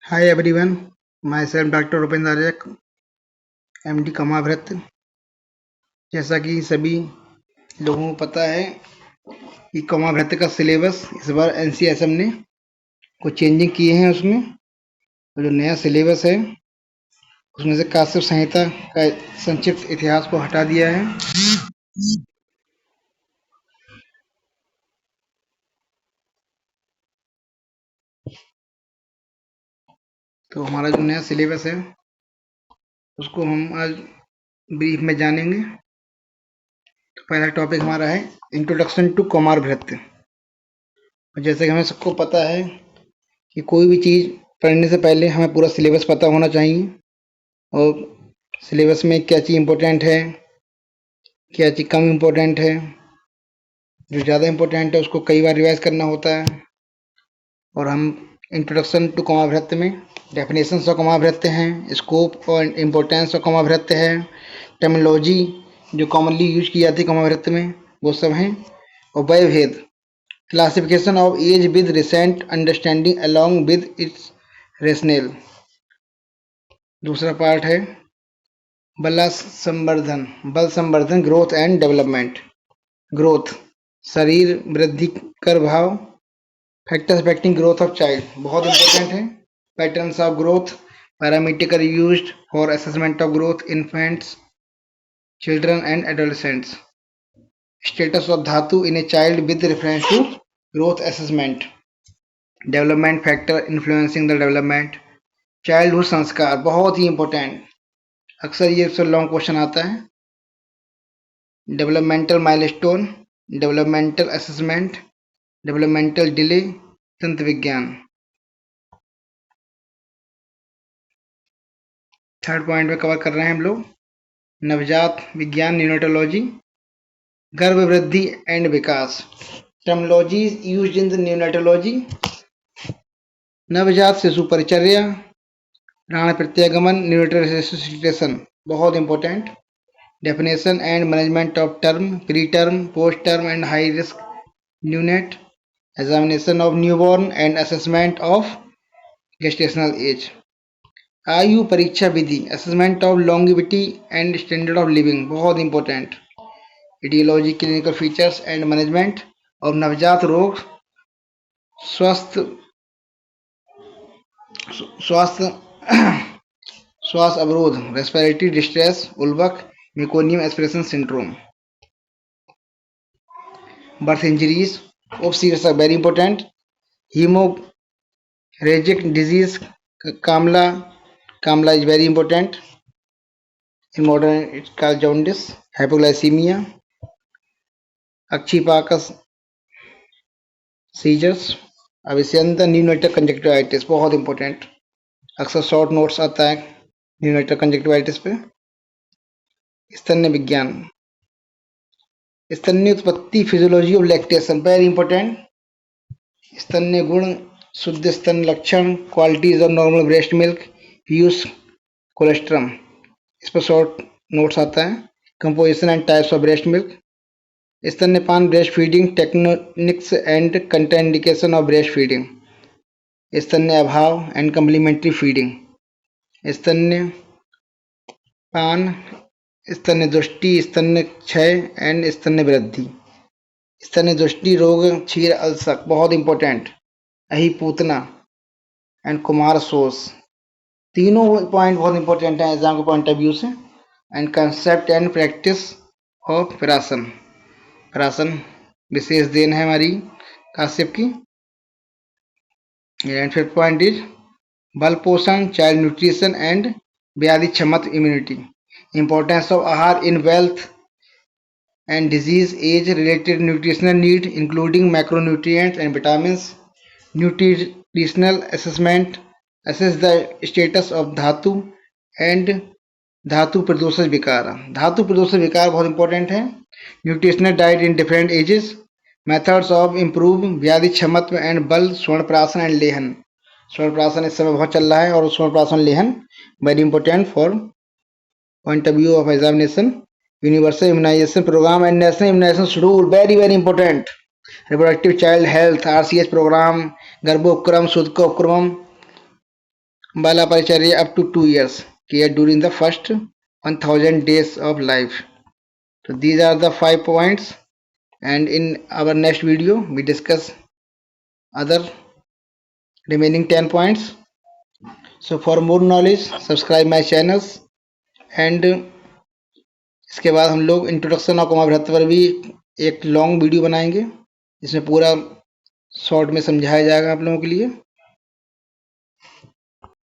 Hi everyone, myself Dr. Rupinder Aryak, MD कमावृत्त। जैसा कि सभी लोगों को पता है कि कमावृत्त का सिलेबस इस बार NCSM ने कुछ चेंजिंग किए हैं। उसमें जो नया सिलेबस है उसमें से काश्यप संहिता का संक्षिप्त इतिहास को हटा दिया है। तो हमारा जो नया सिलेबस है उसको हम आज ब्रीफ में जानेंगे। तो पहला टॉपिक हमारा है इंट्रोडक्शन टू कमारभृत्य। जैसे कि हमें सबको पता है कि कोई भी चीज़ पढ़ने से पहले हमें पूरा सिलेबस पता होना चाहिए और सिलेबस में क्या चीज़ इम्पोर्टेंट है, क्या चीज़ कम इम्पोर्टेंट है। जो ज़्यादा इम्पोर्टेंट है उसको कई बार रिवाइज करना होता है। और हम इंट्रोडक्शन टू कमावृत्त में डेफिनेशंस ऑफ कमावृत्य हैं, स्कोप और इम्पोर्टेंस ऑफ कमावृत्य है, टर्मिनोलॉजी जो कॉमनली यूज की जाती है कमावृत्त में वो सब हैं, और वयभेद classification of age with recent understanding along with its rational. दूसरा पार्ट है बल संवर्धन ग्रोथ एंड डेवलपमेंट। ग्रोथ शरीर वृद्धि कर भाव, factors affecting growth of child बहुत इंपॉर्टेंट है। Patterns of growth, parameter used for assessment of growth infants, children and adolescents. Status of धातु in a child with reference to growth assessment. Development factor influencing the development. Childhood संस्कार बहुत ही important, अक्सर ये सब long question आता है। Developmental milestone, developmental assessment, developmental delay, तंत्र विज्ञान। थर्ड पॉइंट में कवर कर रहे हैं हम लोग नवजात विज्ञान न्यूनेटोलॉजी, गर्भ वृद्धि एंड विकास। Terminology used in the neonatology, नवजात शिशु परिचर्या, प्राण प्रत्यागमन, न्यूनेटल रिससिटेशन बहुत important. Definition and management of term, pre term, post term and high risk neonate, examination of newborn and assessment of gestational age. आयु परीक्षा विधि, assessment of longevity and standard of living बहुत important. Etiology, clinical features and management of नवजात रोग, स्वास्थ्य श्वास अवरोध, respiratory distress, उल्बक, meconium aspiration syndrome. Birth injuries of serious are very important. Haemorrhagic disease, कामला is very important in modern it's called jaundice, hypoglycemia, अक्षिपाकस seizures, अविष्यंत neonatal conjunctivitis बहुत इंपॉर्टेंट, अक्सर शॉर्ट नोट्स आता है न्यूनेटर कंजक्टिवाइटिस पे। स्तन्य विज्ञान, स्तन्य उत्पत्ति, physiology of lactation very important. स्तन्य गुण, शुद्ध स्तन लक्षण, qualities of normal breast milk, use colostrum इस पर शॉर्ट नोट्स आता है। Composition and types of breast milk, स्तन्यपान, breast feeding techniques and contraindication of breast feeding, स्तन्य अभाव एंड कम्प्लीमेंट्री फीडिंग, स्तन्यपान, स्तन्य दृष्टि, स्तन्य क्षय एंड स्तन्य वृद्धि। स्तन्य दृष्टि रोग, क्षीर अल्सक बहुत इंपॉर्टेंट, अहिपूतना एंड कुमार सोस। तीनों पॉइंट बहुत इंपॉर्टेंट है एग्जाम के पॉइंट ऑफ व्यू से। And concept and practice of प्रासन, प्रासन विशेष देन है हमारी काश्यप की। एंड फिफ्थ पॉइंट इज बल पोषण, चाइल्ड न्यूट्रिशन एंड व्याधि क्षमता इम्यूनिटी, इंपॉर्टेंस ऑफ आहार in wealth and disease age related nutritional need including macronutrients and vitamins, nutritional assessment, assess the status of धातु एंड धातु प्रदोषज विकार। धातु प्रदोषज विकार बहुत इंपॉर्टेंट है। Nutritional diet in different ages, methods of improve व्याधि क्षमत्व and बल, स्वर्ण प्राशन एंड लेहन। स्वर्ण प्राशन इस समय बहुत चल रहा है और स्वर्ण प्राशन लेहन very important for point of view of examination. Universal immunization programme and national immunization schedule very very important. Reproductive child health RCH programme, गर्भोपक्रम, शुद्ध उपक्रम, बाला परिचर्या up to 2 years care during the first 1000 days of life. So these are the 5 points, and in our next video we discuss other remaining 10 points. So for more knowledge subscribe my channels, and इसके बाद हम लोग introduction of कॉमाभ्रत पर भी एक long video बनाएंगे जिसमें पूरा शॉर्ट में समझाया जाएगा आप लोगों के लिए।